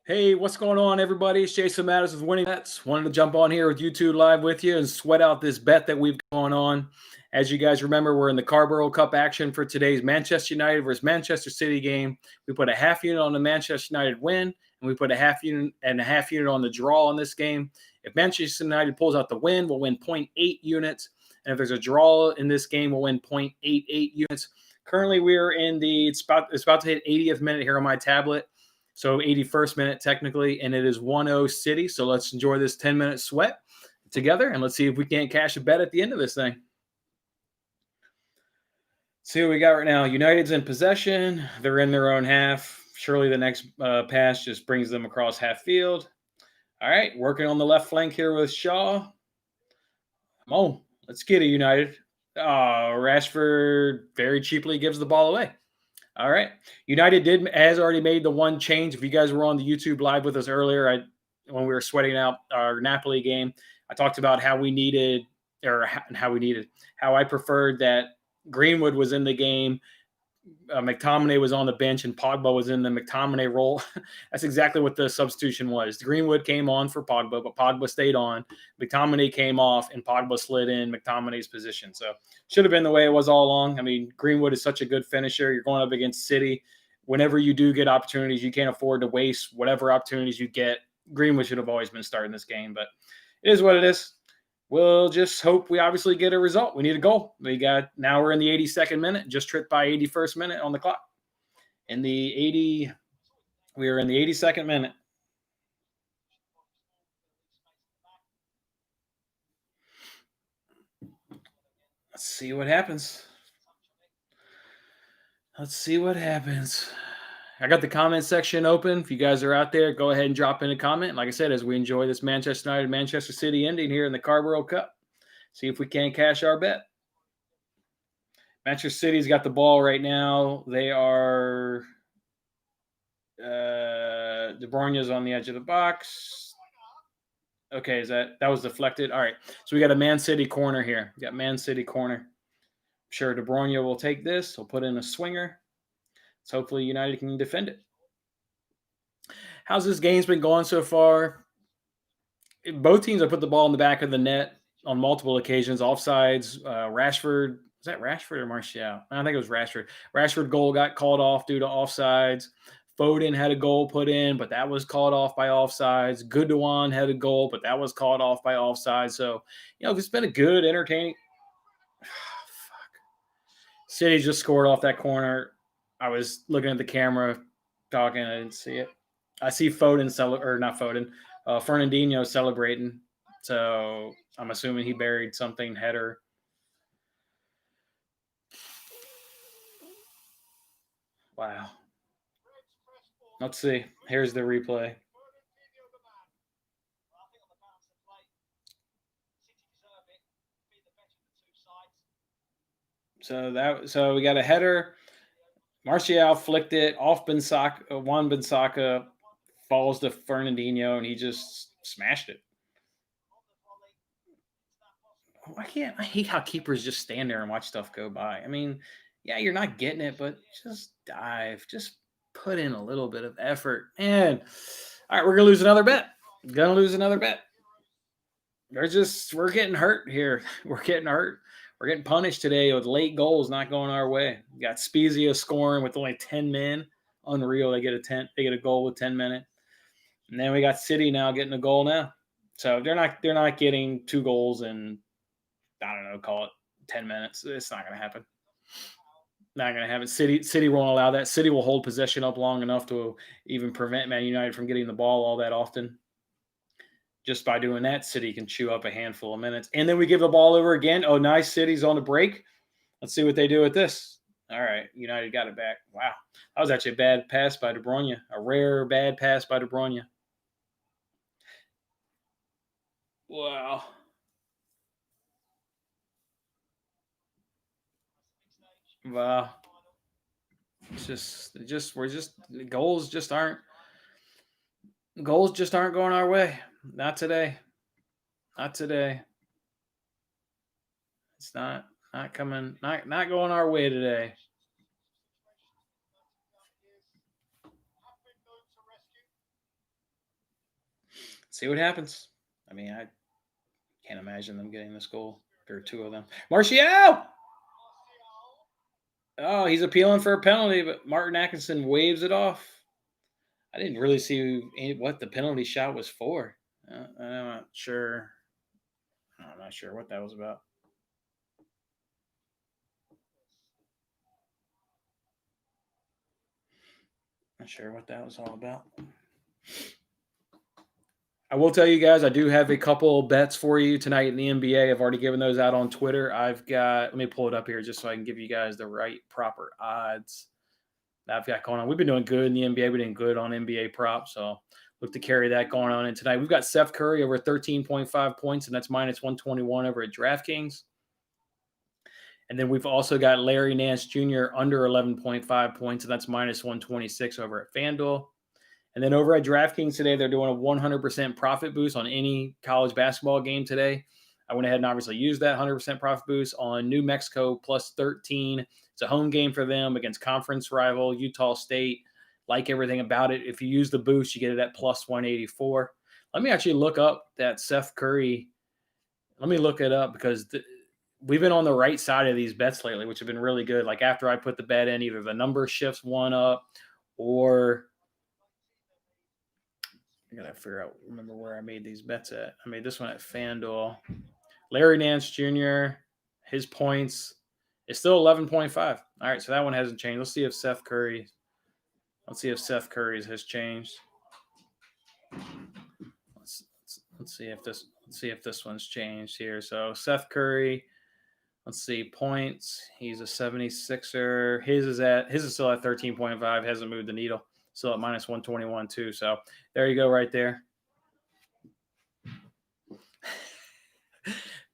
Hey, what's going on, everybody? It's Jason Mattis with Winning Bets. Wanted to jump on here with YouTube Live with you and sweat out this bet that we've going on. As you guys remember, we're in the Carabao Cup action for today's Manchester United versus Manchester City game. We put a half unit on the Manchester United win, and we put a half unit on the draw on this game. If Manchester United pulls out the win, we'll win zero point 0.8 units. And if there's a draw in this game, we'll win 0.88 units. Currently, we're in it's about to hit 80th minute here on my tablet. So 81st minute technically, and it is 1-0 City. So let's enjoy this 10-minute sweat together, and let's see if we can't cash a bet at the end of this thing. See what we got right now. United's in possession. They're in their own half. Surely the next pass just brings them across half field. All right, working on the left flank here with Shaw. Come on, let's get it, United. Rashford very cheaply gives the ball away. All right. United has already made the one change. If you guys were on the YouTube live with us earlier, when we were sweating out our Napoli game, I talked about how I preferred that Greenwood was in the game, McTominay was on the bench, and Pogba was in the McTominay role. That's exactly what the substitution was. Greenwood came on for Pogba, but Pogba stayed on. McTominay came off, and Pogba slid in McTominay's position. So should have been the way it was all along. I mean, Greenwood is such a good finisher. You're going up against City. Whenever you do get opportunities, you can't afford to waste whatever opportunities you get. Greenwood should have always been starting this game, but it is what it is. We'll just hope we obviously get a result. We need a goal. Now we're in the 82nd minute, just tripped by 81st minute on the clock. We are in the 82nd minute. Let's see what happens. I got the comment section open. If you guys are out there, go ahead and drop in a comment. Like I said, as we enjoy this Manchester United Manchester City ending here in the Carabao Cup, see if we can't cash our bet. Manchester City's got the ball right now. They are De Bruyne's on the edge of the box. Okay, that was deflected. All right, so we got a Man City corner here. We got Man City corner. Sure, De Bruyne will take this. He'll put in a swinger. So hopefully United can defend it. How's this game's been going so far? Both teams have put the ball in the back of the net on multiple occasions. Offsides. Rashford. Was that Rashford or Martial? I think it was Rashford. Rashford goal got called off due to offsides. Foden had a goal put in, but that was called off by offsides. Gundogan had a goal, but that was called off by offsides. So, it's been a good, entertaining. City just scored off that corner. I was looking at the camera, talking. I didn't see it. I see Fernandinho celebrating. So I'm assuming he buried something, header. Wow. Let's see. Here's the replay. So we got a header. Martial flicked it off Wan Bissaka falls to Fernandinho, and he just smashed it. I hate how keepers just stand there and watch stuff go by. I mean, yeah, you're not getting it, but just dive. Just put in a little bit of effort. And all right, we're gonna lose another bet. We're getting hurt here. We're getting hurt. We're getting punished today with late goals not going our way. We got Spezia scoring with only 10 men. Unreal. They get a goal with 10 minutes. And then we got City now getting a goal now. So they're not getting 2 goals in, I don't know, call it 10 minutes. It's not going to happen. Not going to happen. City won't allow that. City will hold possession up long enough to even prevent Man United from getting the ball all that often. Just by doing that, City can chew up a handful of minutes. And then we give the ball over again. Oh, nice. City's on the break. Let's see what they do with this. All right. United got it back. Wow. That was actually a bad pass by De Bruyne. A rare bad pass by De Bruyne. Wow. Wow. Goals just aren't going our way. Not today. It's not coming, not going our way today. See what happens. I mean, I can't imagine them getting this goal. There are two of them. Martial! Oh, he's appealing for a penalty, but Martin Atkinson waves it off. I didn't really see what the penalty shot was for. I'm not sure. I'm not sure what that was about. Not sure what that was all about. I will tell you guys, I do have a couple bets for you tonight in the NBA. I've already given those out on Twitter. Let me pull it up here just so I can give you guys the right proper odds that I've got going on. We've been doing good in the NBA. We're doing good on NBA props. So look to carry that going on in tonight. We've got Steph Curry over 13.5 points, and that's minus 121 over at DraftKings. And then we've also got Larry Nance Jr. under 11.5 points, and that's minus 126 over at FanDuel. And then over at DraftKings today, they're doing a 100% profit boost on any college basketball game today. I went ahead and obviously used that 100% profit boost on New Mexico plus 13. It's a home game for them against conference rival Utah State. Like everything about it, if you use the boost, you get it at plus 184. Let me actually look up that Steph Curry. Let me look it up because we've been on the right side of these bets lately, which have been really good. Like after I put the bet in, either the number shifts one up or I gotta remember where I made these bets at. I made this one at FanDuel. Larry Nance Jr., his points is still 11.5. All right, so that one hasn't changed. Let's see if Seth Curry's has changed. Let's see if this one's changed here. So Seth Curry, let's see, points. He's a 76er. His is still at 13.5, hasn't moved the needle. Still at minus 121 too. So there you go right there.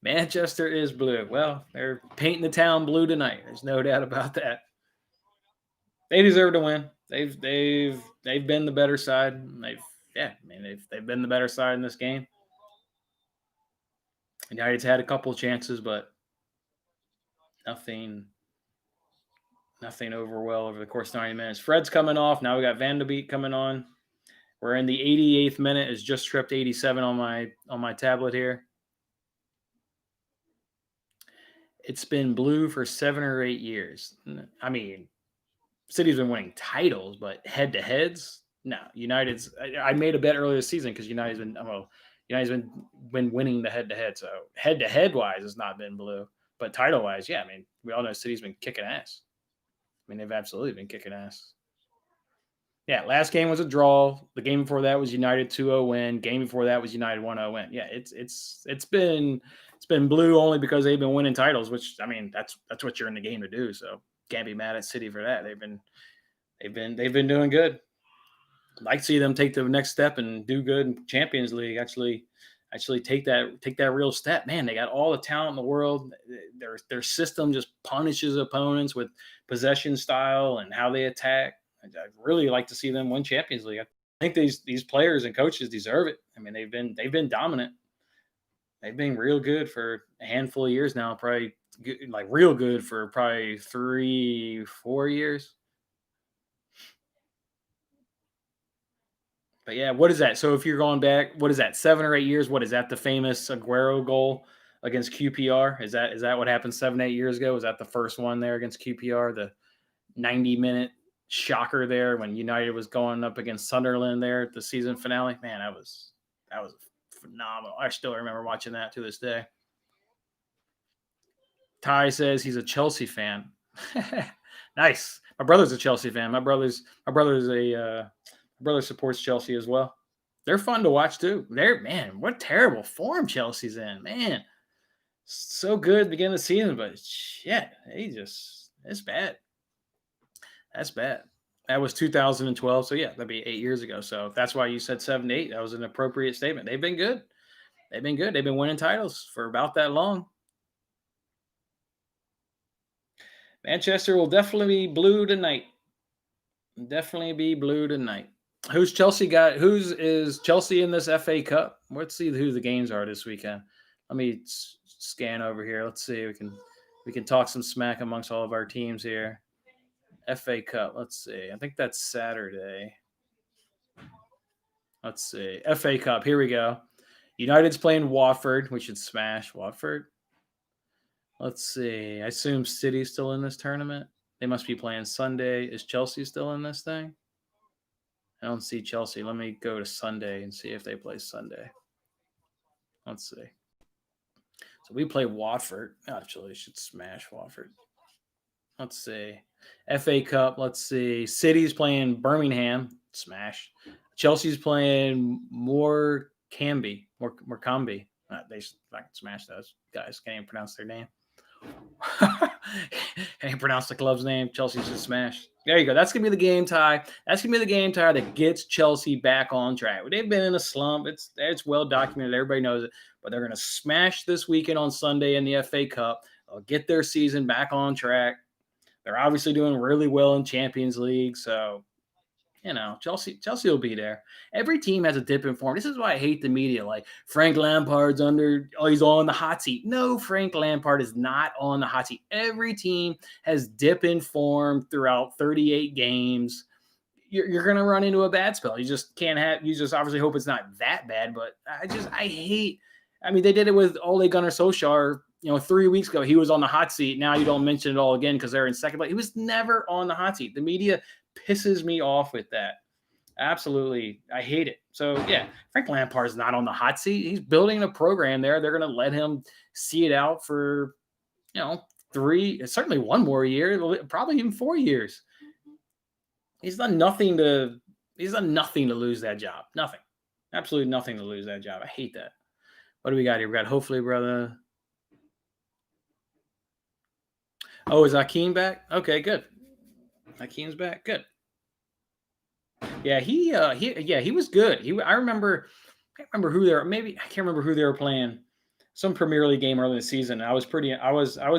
Manchester is blue. Well, they're painting the town blue tonight. There's no doubt about that. They deserve to win. They've been the better side. They've been the better side in this game. United's had a couple of chances, but nothing over the course of 90 minutes. Fred's coming off. Now we got Van de Beek coming on. We're in the 88th minute. It's just tripped 87 on my tablet here. It's been blue for 7 or 8 years. I mean, City's been winning titles, but head-to-heads, no. United's. I made a bet earlier this season because United's been winning the head-to-head. So head-to-head wise, it's not been blue, but title-wise, yeah. I mean, we all know City's been kicking ass. I mean, they've absolutely been kicking ass. Yeah, last game was a draw. The game before that was United 2-0 win. Game before that was United 1-0 win. Yeah, it's been blue only because they've been winning titles, which I mean that's what you're in the game to do. So can't be mad at City for that. They've been doing good. I'd like to see them take the next step and do good in Champions League. Actually take that real step. Man, they got all the talent in the world. Their system just punishes opponents with possession style and how they attack. I'd really like to see them win Champions League. I think these players and coaches deserve it. I mean, they've been dominant. They've been real good for a handful of years now, probably like real good for probably 3-4 years. But yeah, what is that? So if you're going back, what is that? 7 or 8 years? What is that? The famous Aguero goal against QPR? Is that what happened 7, 8 years ago? Was that the first one there against QPR? The 90-minute shocker there when United was going up against Sunderland there at the season finale. Man, that was phenomenal. I still remember watching that to this day. Ty says he's a Chelsea fan. Nice. My brother's a Chelsea fan. My brother supports Chelsea as well. They're fun to watch too. What terrible form Chelsea's in. Man, so good at the beginning of the season, but shit, it's bad. That's bad. That was 2012. So yeah, that'd be 8 years ago. So that's why you said 7 to 8. That was an appropriate statement. They've been good. They've been winning titles for about that long. Manchester will definitely be blue tonight. Who's Chelsea got? Is Chelsea in this FA Cup? Let's see who the games are this weekend. Let me scan over here. Let's see. We can talk some smack amongst all of our teams here. FA Cup. Let's see. I think that's Saturday. Let's see. FA Cup. Here we go. United's playing Watford. We should smash Watford. Let's see. I assume City's still in this tournament. They must be playing Sunday. Is Chelsea still in this thing? I don't see Chelsea. Let me go to Sunday and see if they play Sunday. Let's see. So we play Watford. Actually, should smash Watford. Let's see. FA Cup. Let's see. City's playing Birmingham. Smash. Chelsea's playing Morecambe. They I can smash those guys. Can't even pronounce their name. Can't even pronounce the club's name. Chelsea's just smashed. There you go. That's gonna be the game tie. That's gonna be the game tie that gets Chelsea back on track. They've been in a slump. It's well documented. Everybody knows it. But they're gonna smash this weekend on Sunday in the FA Cup. They'll get their season back on track. They're obviously doing really well in Champions League, so Chelsea will be there. Every team has a dip in form. This is why I hate the media. Like Frank Lampard's he's on the hot seat. No, Frank Lampard is not on the hot seat. Every team has dip in form throughout 38 games. You're going to run into a bad spell. You just can't have. You just obviously hope it's not that bad. But I hate. I mean, they did it with Ole Gunnar Solskjaer. 3 weeks ago, he was on the hot seat. Now you don't mention it all again because they're in second place. He was never on the hot seat. The media pisses me off with that. Absolutely. I hate it. So, yeah, Frank Lampard's not on the hot seat. He's building a program there. They're going to let him see it out for, certainly one more year, probably even 4 years. He's done nothing to lose that job. Nothing. Absolutely nothing to lose that job. I hate that. What do we got here? We got hopefully, brother. Oh, is Hakeem back? Okay, good. Hakeem's back. Good. Yeah, he was good. I can't remember who I can't remember who they were playing. Some Premier League game early in the season. I was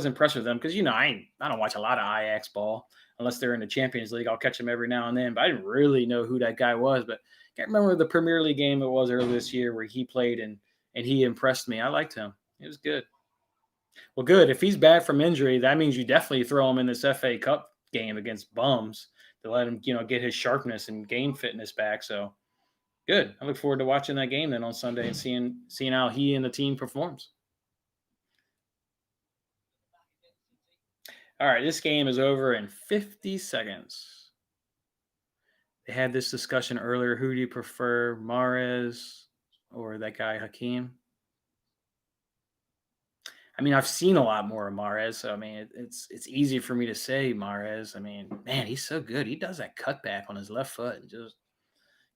impressed with them because I don't watch a lot of Ajax ball unless they're in the Champions League. I'll catch them every now and then, but I didn't really know who that guy was. But I can't remember the Premier League game it was earlier this year where he played and he impressed me. I liked him. It was good. Well, good. If he's back from injury, that means you definitely throw him in this FA Cup game against bums to let him, get his sharpness and game fitness back. So good. I look forward to watching that game then on Sunday and seeing how he and the team performs. All right, this game is over in 50 seconds. They had this discussion earlier. Who do you prefer, Mahrez or that guy Hakeem? I mean, I've seen a lot more of Mahrez. So, I mean, it's easy for me to say Mahrez. I mean, man, he's so good. He does that cutback on his left foot and just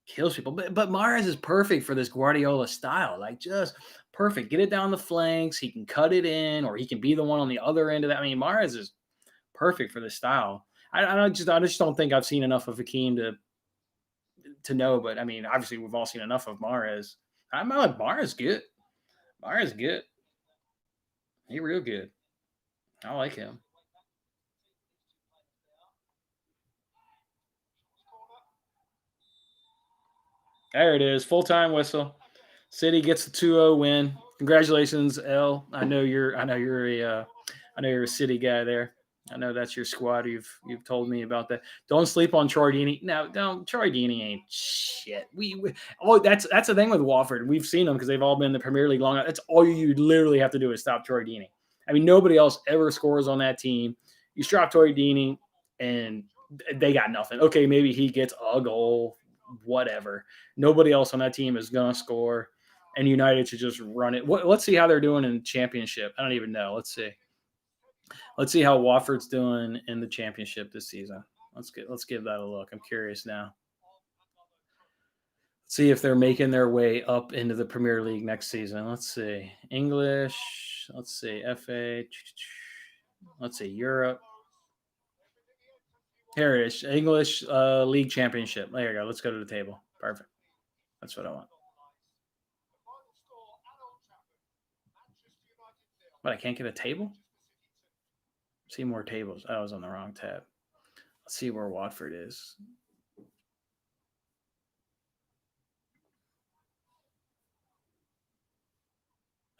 kills people. But Mahrez is perfect for this Guardiola style. Like, just perfect. Get it down the flanks. He can cut it in, or he can be the one on the other end of that. I mean, Mahrez is perfect for this style. I just don't think I've seen enough of Hakeem to know. But I mean, obviously, we've all seen enough of Mahrez. I'm like Mahrez good. Mahrez good. He real good. I like him. There it is. Full-time whistle. City gets the 2-0 win. Congratulations, L. I know you're a City guy there. I know that's your squad. You've told me about that. Don't sleep on Troy Deeney. No, don't. Troy Deeney ain't shit. That's the thing with Watford. We've seen them because they've all been in the Premier League long. That's all you literally have to do is stop Troy Deeney. I mean, nobody else ever scores on that team. You stop Troy Deeney, and they got nothing. Okay, maybe he gets a goal, whatever. Nobody else on that team is gonna score, and United should just run it. Let's see how they're doing in the championship. I don't even know. Let's see. Let's see how Watford's doing in the championship this season. Let's give that a look. I'm curious now. Let's see if they're making their way up into the Premier League next season. Let's see. English. Let's see. FA. Let's see. Europe. Here it is. English League Championship. There you go. Let's go to the table. Perfect. That's what I want. But I can't get a table? See more tables. I was on the wrong tab. Let's see where Watford is.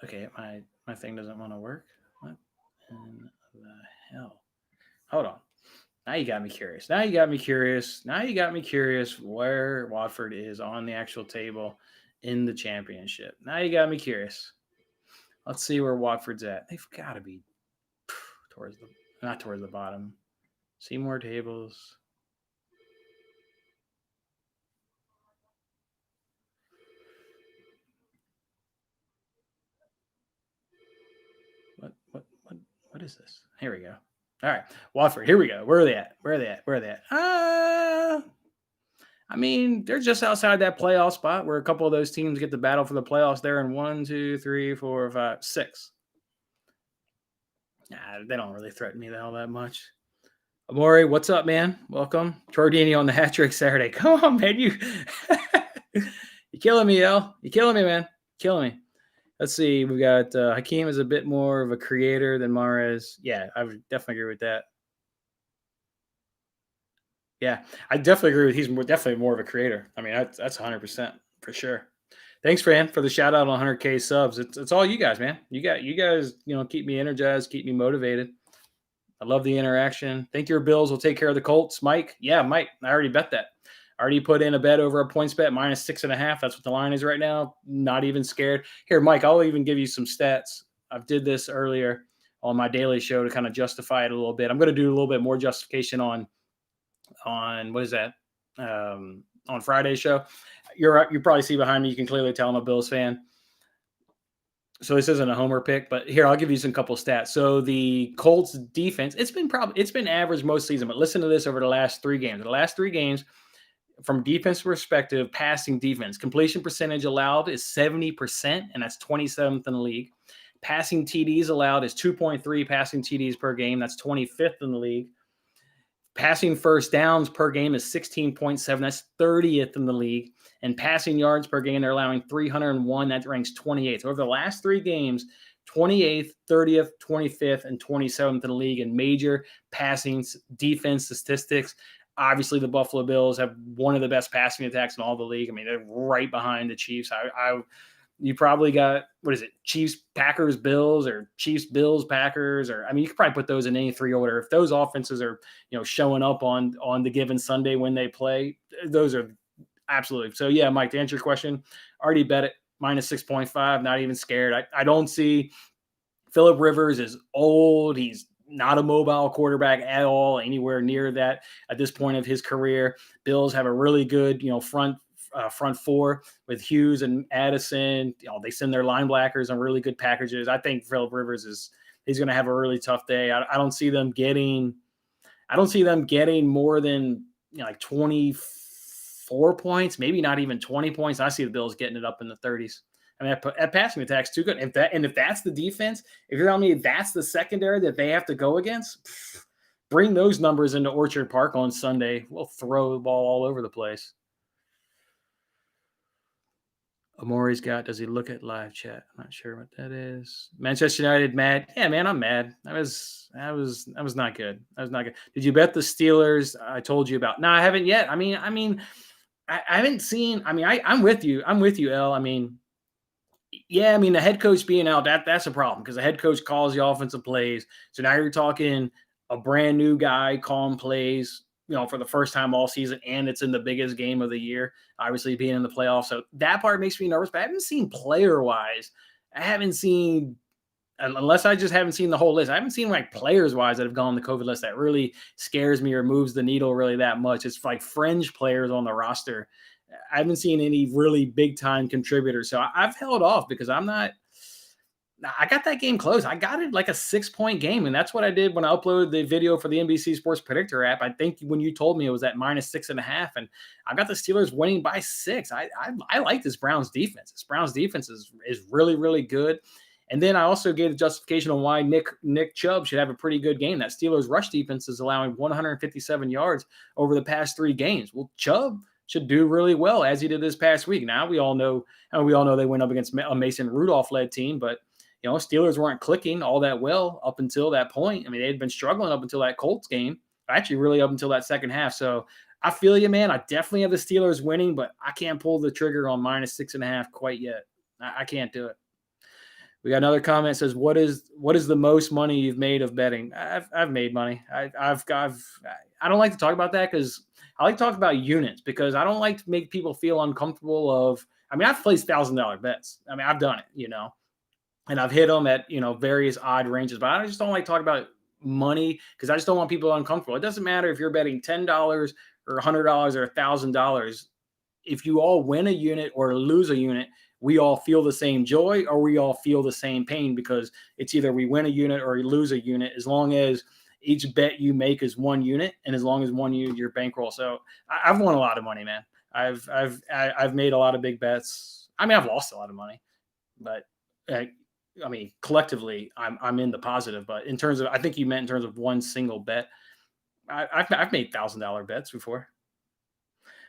Okay, my thing doesn't want to work. What in the hell? Hold on. Now you got me curious. Now you got me curious. Now you got me curious where Watford is on the actual table in the championship. Now you got me curious. Let's see where Watford's at. They've got to be towards the not towards the bottom. See more tables. What is this? Here we go. All right, Watford. Here we go. Where are they at? Where are they at? Where are they at? I mean, they're just outside that playoff spot where a couple of those teams get the battle for the playoffs. They're in 1, 2, 3, 4, 5, 6. Nah, they don't really threaten me all that much. Amori, what's up, man? Welcome. Tordini on the hat trick Saturday. Come on, man. You killing me, El. You killing me, man. Killing me. Let's see. We got Hakeem is a bit more of a creator than Mahrez. Yeah, I would definitely agree with that. Yeah, I definitely agree with he's definitely more of a creator. I mean, that's 100% for sure. Thanks, Fran, for the shout out on 100K subs. It's all you guys, man. You guys, keep me energized, keep me motivated. I love the interaction. Think your Bills will take care of the Colts, Mike? Yeah, Mike. I already bet that. I already put in a bet over a points bet -6.5. That's what the line is right now. Not even scared. Here, Mike, I'll even give you some stats. I did this earlier on my daily show to kind of justify it a little bit. I'm going to do a little bit more justification on what is that? On Friday's show. You probably see behind me. You can clearly tell I'm a Bills fan. So this isn't a homer pick, but here I'll give you some couple stats. So the Colts defense, it's been average most season, but listen to this over the last 3 games. The last 3 games, from defense perspective, passing defense, completion percentage allowed is 70%, and that's 27th in the league. Passing TDs allowed is 2.3 passing TDs per game. That's 25th in the league. Passing first downs per game is 16.7. That's 30th in the league. And passing yards per game, they're allowing 301. That ranks 28th. So over the last 3 games, 28th, 30th, 25th, and 27th in the league in major passing defense statistics. Obviously, the Buffalo Bills have one of the best passing attacks in all the league. I mean, they're right behind the Chiefs. You probably got, what is it, Chiefs, Packers, Bills, or Chiefs, Bills, Packers, or, I mean, you could probably put those in any 3 order. If those offenses are, showing up on the given Sunday when they play, those are absolutely. So, yeah, Mike, to answer your question, already bet it -6.5, not even scared. I don't see Phillip Rivers is old. He's not a mobile quarterback at all, anywhere near that at this point of his career. Bills have a really good, front 4 with Hughes and Addison. They send their linebackers on really good packages. I think Phillip Rivers he's going to have a really tough day. I don't see them getting more than like 24 points, maybe not even 20 points. I see the Bills getting it up in the 30s. I mean, that passing attack's too good. If that's the defense, if you're telling me that's the secondary that they have to go against, bring those numbers into Orchard Park on Sunday. We'll throw the ball all over the place. Amori's does he look at live chat? I'm not sure what that is. Manchester United mad. Yeah, man, I'm mad. That was not good. That was not good. Did you bet the Steelers? I told you about. No, I haven't yet. I haven't seen. I'm with you. I'm with you, El. I mean, yeah, the head coach being out, that's a problem because the head coach calls the offensive plays. So now you're talking a brand new guy calling plays, for the first time all season, and it's in the biggest game of the year, obviously being in the playoffs. So that part makes me nervous, but I haven't seen player-wise. Unless I just haven't seen the whole list. I haven't seen like players-wise that have gone on the COVID list that really scares me or moves the needle really that much. It's like fringe players on the roster. I haven't seen any really big-time contributors. So I've held off because I got that game close. I got it like a 6-point game, and that's what I did when I uploaded the video for the NBC Sports Predictor app. I think when you told me it was at -6.5, and I got the Steelers winning by 6. I like this Browns defense. This Browns defense is really, really good. And then I also gave the justification on why Nick Chubb should have a pretty good game. That Steelers rush defense is allowing 157 yards over the past 3 games. Well, Chubb should do really well as he did this past week. Now we all know they went up against a Mason Rudolph-led team, but Steelers weren't clicking all that well up until that point. I mean, they had been struggling up until that Colts game, actually really up until that second half. So I feel you, man. I definitely have the Steelers winning, but I can't pull the trigger on -6.5 quite yet. I can't do it. We got another comment that says, "What is the most money you've made of betting?" I've made money. I I don't like to talk about that because I like to talk about units because I don't like to make people feel uncomfortable of. I mean, I've placed $1,000 bets. I mean, I've done it, and I've hit them at various odd ranges. But I just don't like talking about money because I just don't want people uncomfortable. It doesn't matter if you're betting $10 or $100 or $1,000. If you all win a unit or lose a unit, we all feel the same joy or we all feel the same pain because it's either we win a unit or you lose a unit as long as each bet you make is one unit and as long as one unit your bankroll. So I've won a lot of money, man. I've made a lot of big bets. I mean, I've lost a lot of money, but I mean, collectively, I'm in the positive. But in terms of, I think you meant in terms of one single bet. I've made $1,000 bets before.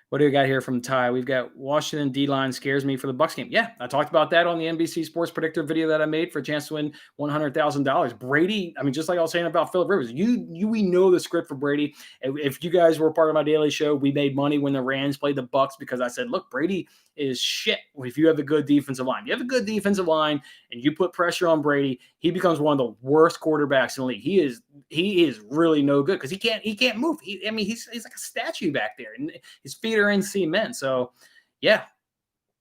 What do we got here from Ty? We've got Washington D-line scares me for the Bucks game. Yeah, I talked about that on the NBC Sports Predictor video that I made for a chance to win $100,000. Brady, I mean, just like I was saying about Philip Rivers, we know the script for Brady. If you guys were part of my daily show, we made money when the Rams played the Bucks because I said, look, Brady is shit if you have a good defensive line. You have a good defensive line and you put pressure on Brady, he becomes one of the worst quarterbacks in the league. He is really no good because he can't move. He's like a statue back there and his feet are in cement. So yeah.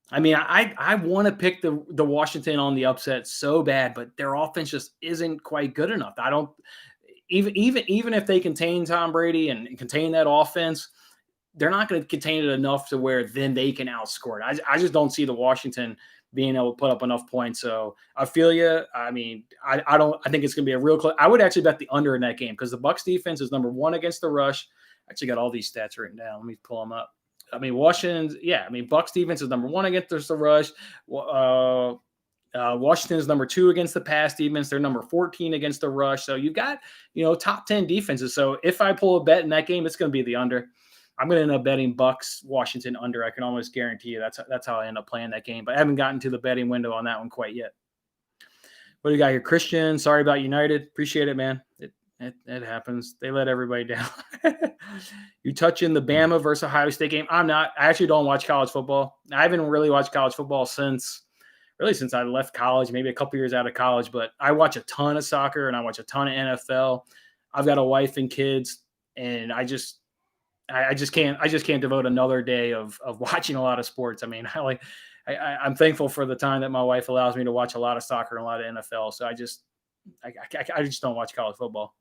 I mean, I want to pick the Washington on the upset so bad, but their offense just isn't quite good enough. I don't even if they contain Tom Brady and contain that offense, they're not going to contain it enough to where then they can outscore it. I just don't see the Washington being able to put up enough points. So I feel you. I mean, I think it's going to be a real close. I would actually bet the under in that game because the Bucks defense is number 1 against the rush. I actually got all these stats written down. Let me pull them up. I mean, Bucks defense is number 1 against the rush. Washington is number 2 against the pass defense. They're number 14 against the rush. So you've got, top 10 defenses. So if I pull a bet in that game, it's going to be the under. I'm going to end up betting Bucks Washington under. I can almost guarantee you that's how I end up playing that game. But I haven't gotten to the betting window on that one quite yet. What do you got here, Christian? Sorry about United. Appreciate it, man. It happens. They let everybody down. You touching the Bama versus Ohio State game? I'm not. I actually don't watch college football. I haven't really watched college football since I left college, maybe a couple years out of college. But I watch a ton of soccer and I watch a ton of NFL. I've got a wife and kids, and I just can't devote another day of watching a lot of sports. I mean, I'm thankful for the time that my wife allows me to watch a lot of soccer and a lot of NFL. So I just don't watch college football.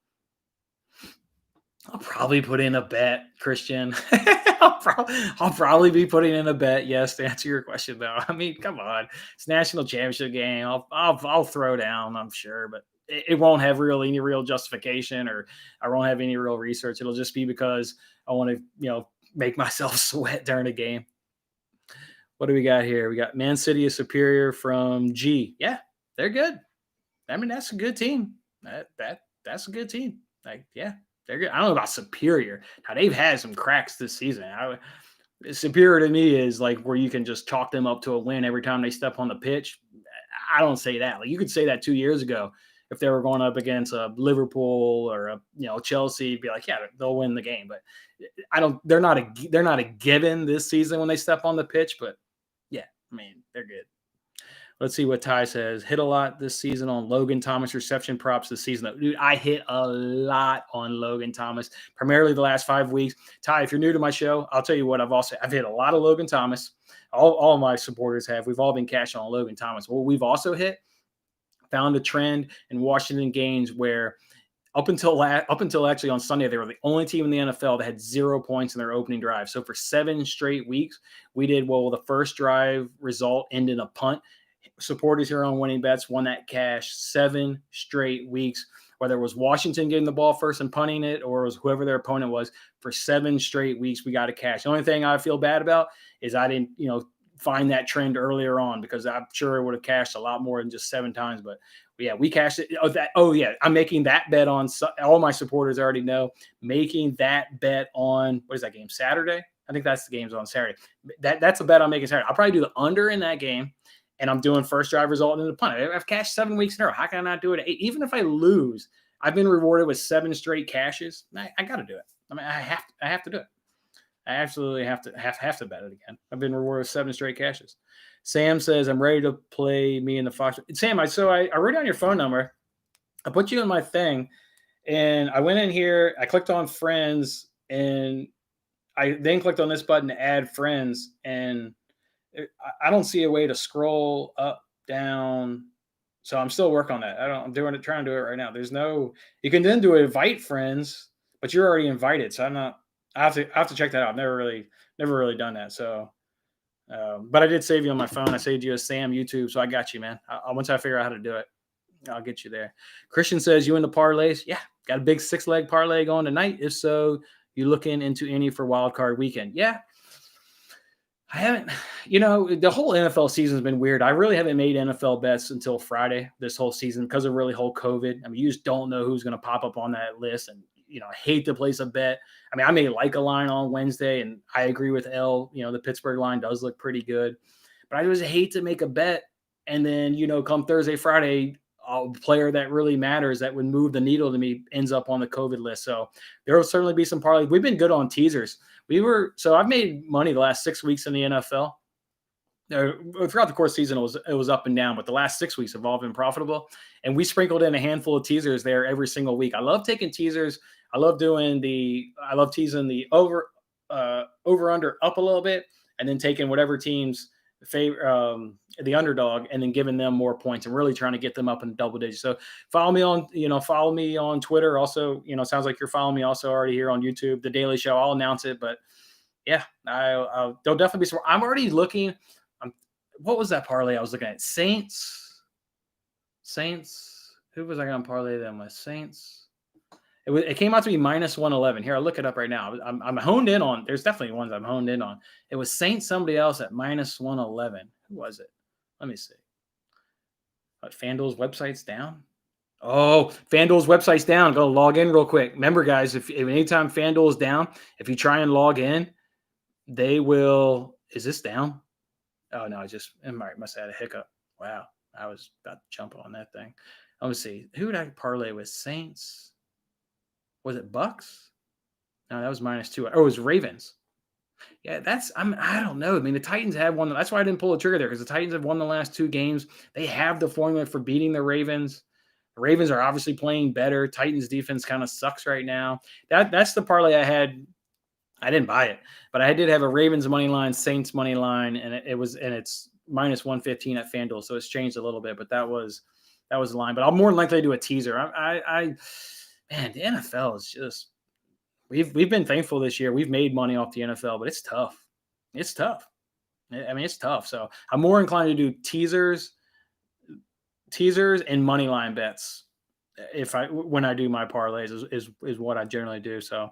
I'll probably put in a bet, Christian. I'll probably be putting in a bet. Yes, to answer your question, though. I mean, come on, it's national championship game. I'll throw down, I'm sure, but it won't have any real justification, or I won't have any real research. It'll just be because I want to, make myself sweat during a game. What do we got here? We got Man City is superior from G. Yeah, they're good. I mean, that's a good team. That's a good team. Yeah, they're good. I don't know about superior. Now they've had some cracks this season. Superior to me is like where you can just chalk them up to a win every time they step on the pitch. I don't say that. Like you could say that 2 years ago if they were going up against a Liverpool or a Chelsea, be like, yeah, they'll win the game. But they're not a given this season when they step on the pitch. But yeah, I mean, they're good. Let's see what Ty says. Hit a lot this season on Logan Thomas reception props this season. Dude, I hit a lot on Logan Thomas, primarily the last 5 weeks. Ty, if you're new to my show, I'll tell you what I've hit a lot of Logan Thomas. All my supporters have. We've all been cashing on Logan Thomas. What we've also found a trend in Washington games where up until actually on Sunday, they were the only team in the NFL that had 0 points in their opening drive. So for 7 straight weeks, we did well. The first drive result ended in a punt. Supporters here on Winning Bets won that cash 7 straight weeks, whether it was Washington getting the ball first and punting it or it was whoever their opponent was. For 7 straight weeks, we got a cash. The only thing I feel bad about is I didn't, find that trend earlier on because I'm sure it would have cashed a lot more than just 7 times. But yeah, we cashed it. I'm making that bet on all my supporters already know, making that bet on, what is that game? Saturday? I think that's the game's on Saturday. That's a bet I'm making Saturday. I'll probably do the under in that game. And I'm doing first drive result in the punt. I've cashed 7 weeks in a row. How can I not do it? Even if I lose, I've been rewarded with 7 straight cashes. I got to do it. I mean, I have to do it. I absolutely have to bet it again. I've been rewarded with 7 straight cashes. Sam says, I'm ready to play me in the Fox. Sam, I wrote down your phone number. I put you in my thing, and I went in here. I clicked on friends, and I then clicked on this button to add friends, and I don't see a way to scroll up, down. So I'm still working on that. I'm doing it, trying to do it right now. There's no, you can then do invite friends, but you're already invited. So I'm not, I have to check that out. I've never really done that. So, but I did save you on my phone. I saved you as Sam YouTube. So I got you, man. Once I figure out how to do it, I'll get you there. Christian says, you in the parlays? Yeah. Got a big 6-leg parlay going tonight. If so, you looking into any for wild card weekend? Yeah. I haven't, the whole NFL season has been weird. I really haven't made NFL bets until Friday this whole season because of really whole COVID. I mean, you just don't know who's going to pop up on that list. And, I hate to place a bet. I mean, I may like a line on Wednesday, and I agree with L. The Pittsburgh line does look pretty good. But I just hate to make a bet. And then, come Thursday, Friday, a player that really matters that would move the needle to me ends up on the COVID list. So there will certainly be some parlays. We've been good on teasers. I've made money the last 6 weeks in the NFL. Throughout the course season, it was up and down, but the last 6 weeks have all been profitable. And we sprinkled in a handful of teasers there every single week. I love taking teasers. I love teasing the over under up a little bit, and then taking whatever team's favor, the underdog, and then giving them more points and really trying to get them up in double digits. So follow me on Twitter. Also, sounds like you're following me also already here on YouTube, The Daily Show. I'll announce it, but yeah, there'll definitely be some. I'm already looking. What was that parlay I was looking at? Saints. Who was I going to parlay them with? Saints. It came out to be minus 111. Here, I'll look it up right now. I'm honed in on. There's definitely ones I'm honed in on. It was Saints somebody else at minus 111. Who was it? Let me see. FanDuel's website's down. Oh, FanDuel's website's down. Go log in real quick. Remember, guys, if anytime FanDuel is down, if you try and log in, they will. Is this down? Oh no, I must have had a hiccup. Wow, I was about to jump on that thing. Let me see. Who did I parlay with? Saints. Was it Bucks? No, that was -2. Oh, it was Ravens. Yeah, I don't know. I mean, the Titans have won. That's why I didn't pull the trigger there, because the Titans have won the last 2 games. They have the formula for beating the Ravens. The Ravens are obviously playing better. Titans defense kind of sucks right now. That's the parlay I had. I didn't buy it, but I did have a Ravens money line, Saints money line, and it's minus 115 at FanDuel, so it's changed a little bit. But that was the line. But I'll more than likely do a teaser. Man, the NFL is just we've been thankful this year. We've made money off the NFL, but it's tough. It's tough. I mean, it's tough. So I'm more inclined to do teasers and money line bets when I do my parlays is what I generally do. So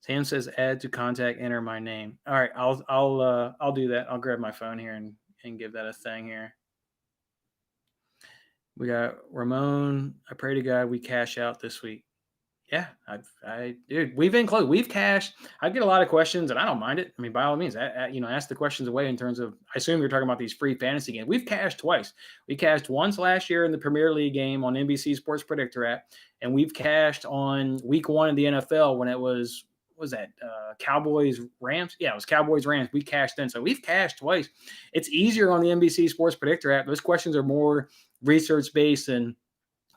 Sam says add to contact, enter my name. All right, I'll do that. I'll grab my phone here and give that a thing here. We got Ramon. I pray to God we cash out this week. Yeah, dude, we've been close. We've cashed. I get a lot of questions, and I don't mind it. I mean, by all means, ask the questions away in terms of. I assume you're talking about these free fantasy games. We've cashed twice. We cashed once last year in the Premier League game on NBC Sports Predictor app, and we've cashed on week 1 of the NFL when it was that Cowboys Rams? Yeah, it was Cowboys Rams. We cashed in, so we've cashed twice. It's easier on the NBC Sports Predictor app. Those questions are more research based and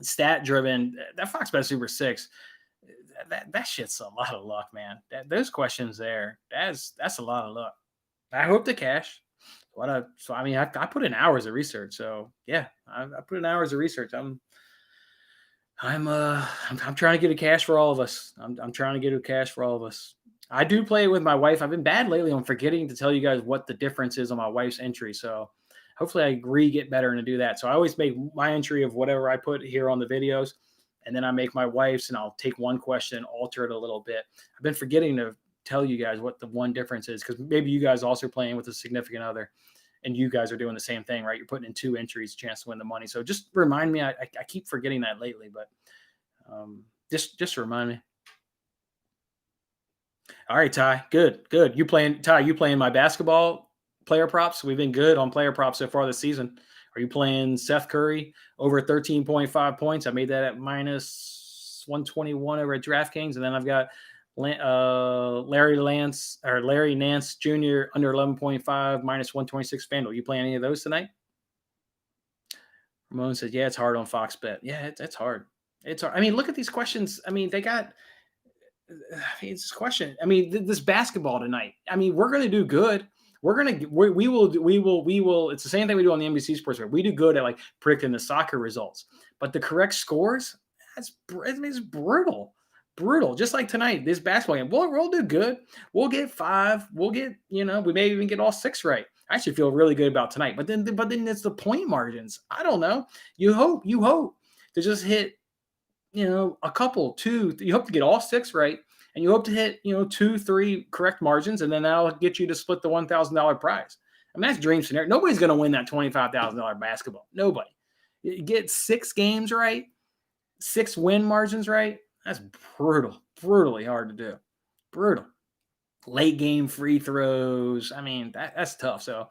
stat driven. That Fox Bet Super 6. That shit's a lot of luck, man. Those questions there, that's a lot of luck. I hope to cash. I put in hours of research. So yeah, I put in hours of research. I'm trying to get a cash for all of us. I'm trying to get a cash for all of us. I do play it with my wife. I've been bad lately on forgetting to tell you guys what the difference is on my wife's entry. So hopefully I get better and to do that. So I always make my entry of whatever I put here on the videos. And then I make my wife's, and I'll take one question, alter it a little bit. I've been forgetting to tell you guys what the one difference is, because maybe you guys also playing with a significant other, and you guys are doing the same thing, right? You're putting in 2 entries, chance to win the money. So just remind me. I keep forgetting that lately, but just remind me. All right, Ty. Good. You playing my basketball player props? We've been good on player props so far this season. Are you playing Seth Curry over 13.5 points? I made that at minus 121 over at DraftKings. And then I've got Larry Nance Jr. under 11.5, minus 126 FanDuel. You playing any of those tonight? Ramon said, yeah, it's hard on Fox Bet. Yeah, it's hard. It's hard. I mean, look at these questions. I mean, they got it's this question. I mean, this basketball tonight. I mean, we're going to do good. We will. It's the same thing we do on the NBC Sports. We do good at like predicting the soccer results, but the correct scores, it's brutal, brutal. Just like tonight, this basketball game, we'll do good. We'll get 5. We'll get, we may even get all 6 right. I actually feel really good about tonight. But then it's the point margins. I don't know. You hope to just hit, a couple, 2. You hope to get all 6 right, and you hope to hit, 2, 3 correct margins, and then that'll get you to split the $1,000 prize. I mean, that's dream scenario. Nobody's going to win that $25,000 basketball. Nobody. You get 6 games right, 6 win margins right. That's brutal, brutally hard to do. Brutal. Late game free throws. I mean, that's tough. So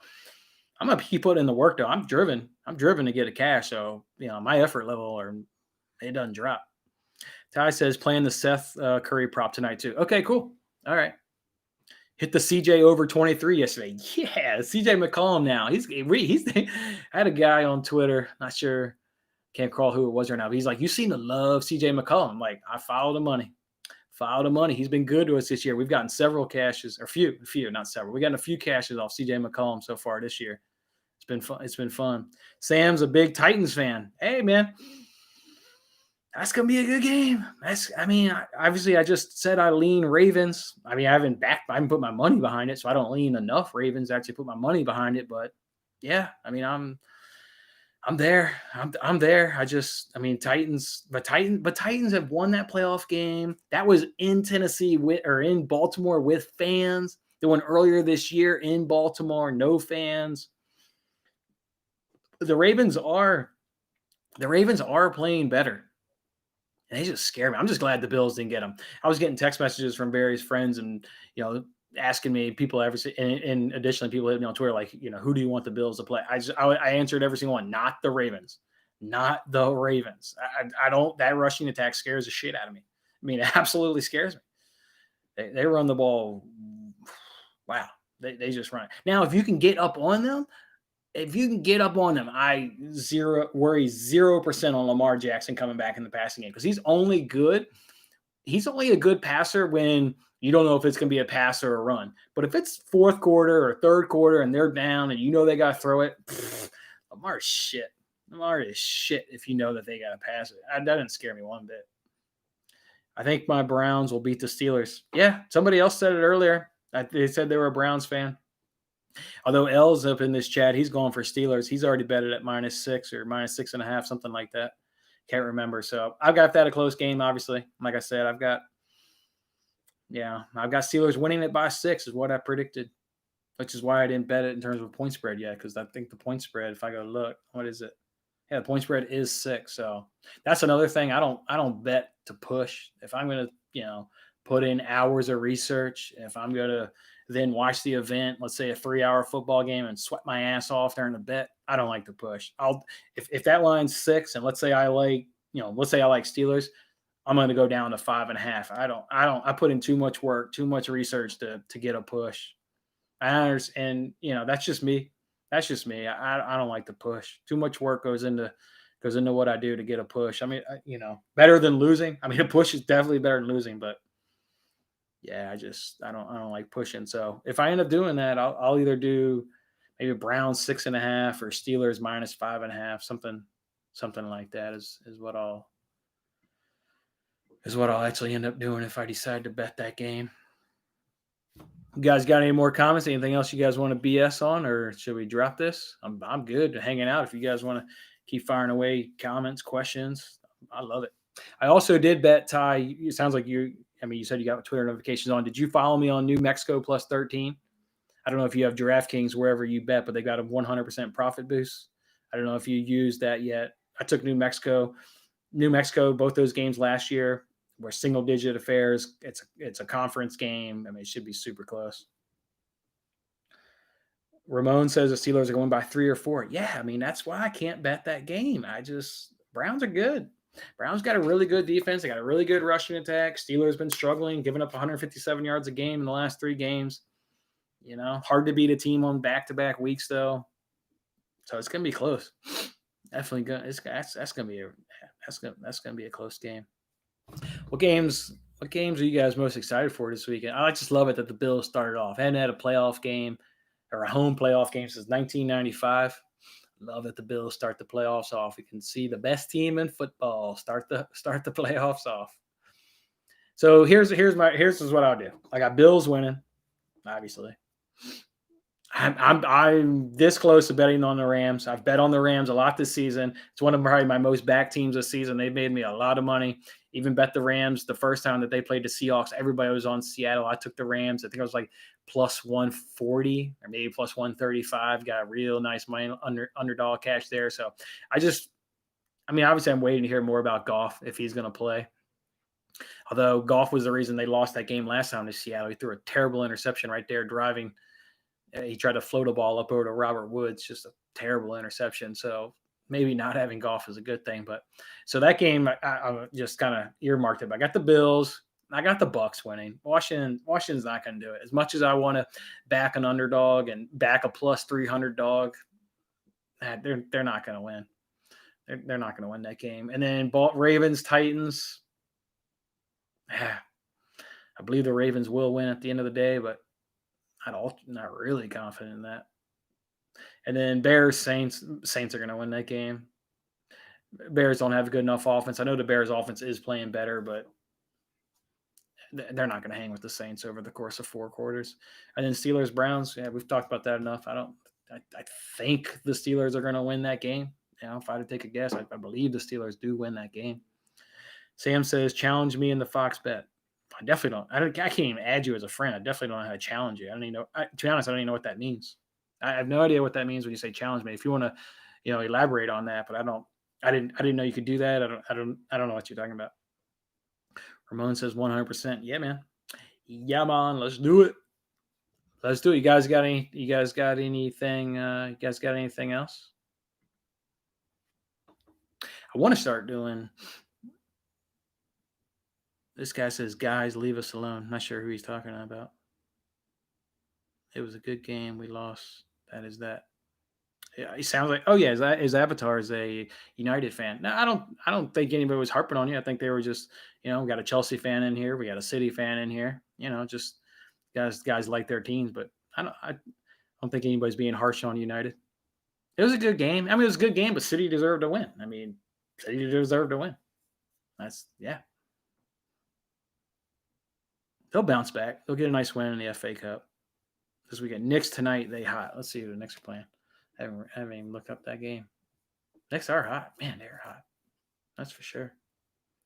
I'm gonna keep putting in the work though. I'm driven to get a cash. So my effort level it doesn't drop. Ty says playing the Seth Curry prop tonight too. Okay, cool. All right. Hit the CJ over 23 yesterday. Yeah, CJ McCollum now. He's I had a guy on Twitter, not sure, can't recall who it was right now, but he's like, you seem to love CJ McCollum. I'm like, I follow the money. Follow the money. He's been good to us this year. We've gotten several cashes, or few, not several. We've gotten a few cashes off CJ McCollum so far this year. It's been fun. It's been fun. Sam's a big Titans fan. Hey, man. That's going to be a good game. Obviously, I just said I lean Ravens. I mean, I haven't put my money behind it, so I don't lean enough Ravens to actually put my money behind it. But, yeah, I mean, I'm there. I'm there. Titans have won that playoff game. That was in Tennessee in Baltimore with fans. They won earlier this year in Baltimore, no fans. The Ravens are playing better. And they just scare me. I'm just glad the Bills didn't get them. I was getting text messages from various friends and, asking me, people and additionally people hit me on Twitter, like, who do you want the Bills to play? I answered every single one, not the Ravens, not the Ravens. I don't, that rushing attack scares the shit out of me. I mean, it absolutely scares me. They run the ball. Wow. They just run. Now, if you can get up on them, I worry 0% on Lamar Jackson coming back in the passing game, because he's only a good passer when you don't know if it's going to be a pass or a run. But if it's fourth quarter or third quarter and they're down and they got to throw it, Lamar is shit. Lamar is shit if you know that they got to pass it. That doesn't scare me one bit. I think my Browns will beat the Steelers. Yeah, somebody else said it earlier. They said they were a Browns fan. Although L's up in this chat, he's going for Steelers. He's already betted at -6 or -6.5, something like that. Can't remember. So I've got that a close game, obviously. Like I said, I've got Steelers winning it by 6 is what I predicted, which is why I didn't bet it in terms of point spread yet, because I think the point spread, if I go look, what is it? Yeah, the point spread is 6. So that's another thing. I don't bet to push. If I'm going to, put in hours of research, if I'm going to then watch the event, let's say a 3-hour football game, and sweat my ass off during the bet, I don't like to push. If that line's 6 and let's say I like Steelers, I'm going to go down to 5.5. I put in too much work, too much research to get a push. And that's just me. That's just me. I don't like to push. Too much work goes into what I do to get a push. I mean, better than losing. I mean, a push is definitely better than losing, but yeah, I don't like pushing. So if I end up doing that, I'll either do maybe Browns 6.5 or Steelers -5.5, something like that is what I'll actually end up doing if I decide to bet that game. You guys got any more comments? Anything else you guys want to BS on, or should we drop this? I'm good to hanging out. If you guys want to keep firing away comments, questions, I love it. I also did bet, Ty. It sounds like you said you got Twitter notifications on. Did you follow me on New Mexico +13? I don't know if you have DraftKings wherever you bet, but they got a 100% profit boost. I don't know if you used that yet. I took New Mexico, both those games last year were single-digit affairs. It's a conference game. I mean, it should be super close. Ramon says the Steelers are going by 3 or 4. Yeah, I mean, that's why I can't bet that game. Browns are good. Browns got a really good defense. They got a really good rushing attack. Steelers been struggling, giving up 157 yards a game in the last 3 games. Hard to beat a team on back-to-back weeks, though. So it's gonna be close. Definitely good. That's gonna be a close game. What games What games are you guys most excited for this weekend? I just love it that the Bills started off. Hadn't had a playoff game or a home playoff game since 1995. Love that the Bills start the playoffs off. We can see the best team in football start the playoffs off. So here's what I'll do. I got Bills winning, obviously. I'm this close to betting on the Rams. I've bet on the Rams a lot this season. It's one of probably my most backed teams this season. They've made me a lot of money. Even bet the Rams the first time that they played the Seahawks. Everybody was on Seattle. I took the Rams. I think it was like plus 140 or maybe plus 135. Got a real nice money underdog cash there. So obviously I'm waiting to hear more about Goff if he's going to play. Although Goff was the reason they lost that game last time to Seattle. He threw a terrible interception right there driving. He tried to float a ball up over to Robert Woods, just a terrible interception. So maybe not having Goff is a good thing. But so that game, I just kind of earmarked it. I got the Bills. I got the Bucks winning. Washington's not going to do it. As much as I want to back an underdog and back a plus 300 dog, they're not going to win. They're not going to win that game. And then Ravens, Titans. I believe the Ravens will win at the end of the day, but not really confident in that. And then Bears, Saints are going to win that game. Bears don't have a good enough offense. I know the Bears offense is playing better, but they're not going to hang with the Saints over the course of 4 quarters. And then Steelers, Browns. Yeah, we've talked about that enough. I think the Steelers are going to win that game. If I had to take a guess, I believe the Steelers do win that game. Sam says, challenge me in the Fox bet. I definitely don't. I can't even add you as a friend. I definitely don't know how to challenge you. I don't even know. To be honest, I don't even know what that means. I have no idea what that means when you say challenge me. If you want to, elaborate on that, but I didn't know you could do that. I don't know what you're talking about. Ramon says 100%. Yeah, man. Yeah, man. Let's do it. You guys got anything? You guys got anything else? I want to start doing. This guy says, guys, leave us alone. Not sure who he's talking about. It was a good game. We lost. That is that. Yeah, he sounds like, oh yeah, his avatar is a United fan. No, I don't think anybody was harping on you. I think they were just, we got a Chelsea fan in here, we got a City fan in here. Just guys like their teams, but I don't think anybody's being harsh on United. It was a good game. It was a good game, but City deserved to win. City deserved to win. They'll bounce back. They'll get a nice win in the FA Cup this weekend. Knicks tonight, they hot. Let's see who the Knicks are playing. I haven't even looked up that game. Knicks are hot. Man, they're hot. That's for sure.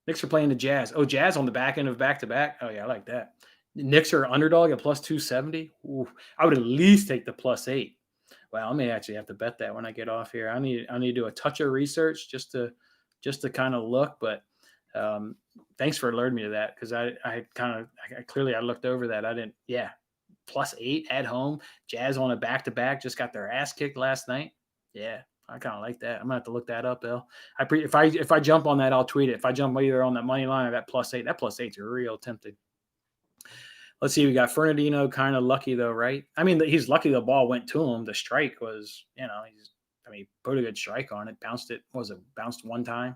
Knicks are playing the Jazz. Oh, Jazz on the back end of back-to-back. Oh, yeah, I like that. The Knicks are underdog at plus 270. Ooh, I would at least take the plus 8. Well, I may actually have to bet that when I get off here. I need to do a touch of research just to kind of look. But thanks for alerting me to that, because I looked over that. I didn't. Yeah. Plus 8 at home. Jazz on a back-to-back just got their ass kicked last night. Yeah, I kind of like that. I'm gonna have to look that up, Bill. If I jump on that, I'll tweet it. If I jump either on that money line or that plus 8, that plus 8's real tempting. Let's see. We got Fernandino, kind of lucky though, right? He's lucky the ball went to him. The strike was, put a good strike on it. Bounced one time.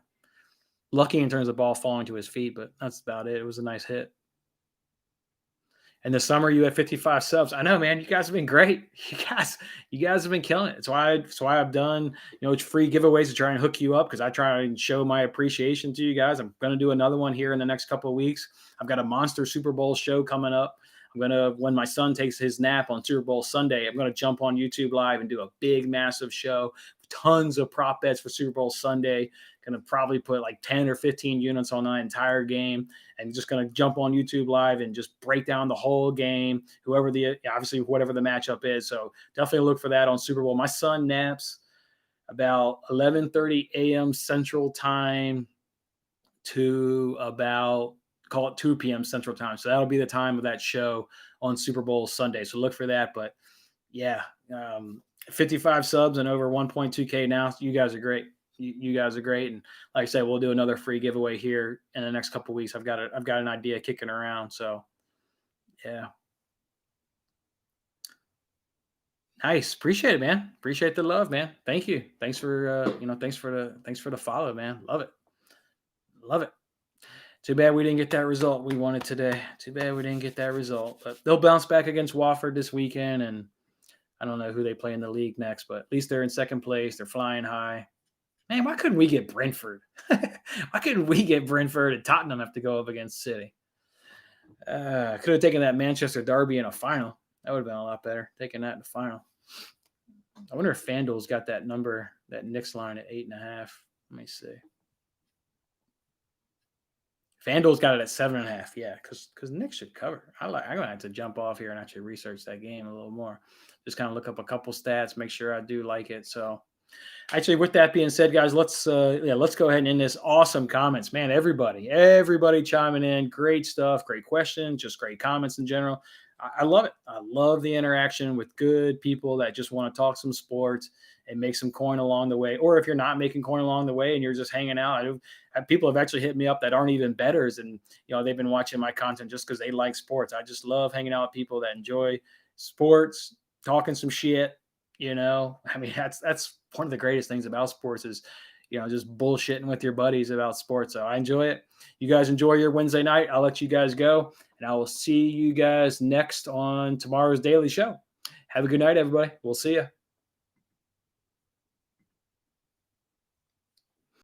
Lucky in terms of ball falling to his feet, but that's about it. It was a nice hit. In the summer, you had 55 subs. I know, man. You guys have been great. You guys have been killing it. It's why I've done, it's free giveaways to try and hook you up, because I try and show my appreciation to you guys. I'm going to do another one here in the next couple of weeks. I've got a monster Super Bowl show coming up. When my son takes his nap on Super Bowl Sunday, I'm going to jump on YouTube Live and do a big, massive show. Tons of prop bets for Super Bowl Sunday. Going to probably put like 10 or 15 units on the entire game, and just going to jump on YouTube Live and just break down the whole game, whatever the matchup is. So definitely look for that on Super Bowl. My son naps about 11:30 a.m. Central Time to about, call it 2 p.m. Central Time. So that'll be the time of that show on Super Bowl Sunday. So look for that. But yeah, 55 subs and over 1.2K now. You guys are great. You guys are great. And like I said, we'll do another free giveaway here in the next couple of weeks. I've got an idea kicking around. So yeah. Nice. Appreciate it, man. Appreciate the love, man. Thank you. Thanks for the follow, man. Love it. Too bad we didn't get that result we wanted today. Too bad we didn't get that result. But they'll bounce back against Wofford this weekend, and I don't know who they play in the league next, but at least they're in second place. They're flying high. Man, why couldn't we get Brentford? Why couldn't we get Brentford and Tottenham have to go up against City? Could have taken that Manchester Derby in a final. That would have been a lot better, taking that in the final. I wonder if FanDuel's got that number, that Knicks line at 8.5. Let me see. FanDuel's got it at 7.5. Yeah, because Knicks should cover. I'm gonna have to jump off here and actually research that game a little more. Just kind of look up a couple stats, make sure I do like it. So, actually, with that being said, guys, let's go ahead and end this. Awesome comments, man. Everybody chiming in. Great stuff. Great questions. Just great comments in general. I love it. I love the interaction with good people that just want to talk some sports and make some coin along the way. Or if you're not making coin along the way and you're just hanging out, people have actually hit me up that aren't even bettors, and they've been watching my content just because they like sports. I just love hanging out with people that enjoy sports, talking some shit. I mean, that's one of the greatest things about sports is, just bullshitting with your buddies about sports. So I enjoy it. You guys enjoy your Wednesday night. I'll let you guys go, and I will see you guys next on tomorrow's daily show. Have a good night, everybody. We'll see you.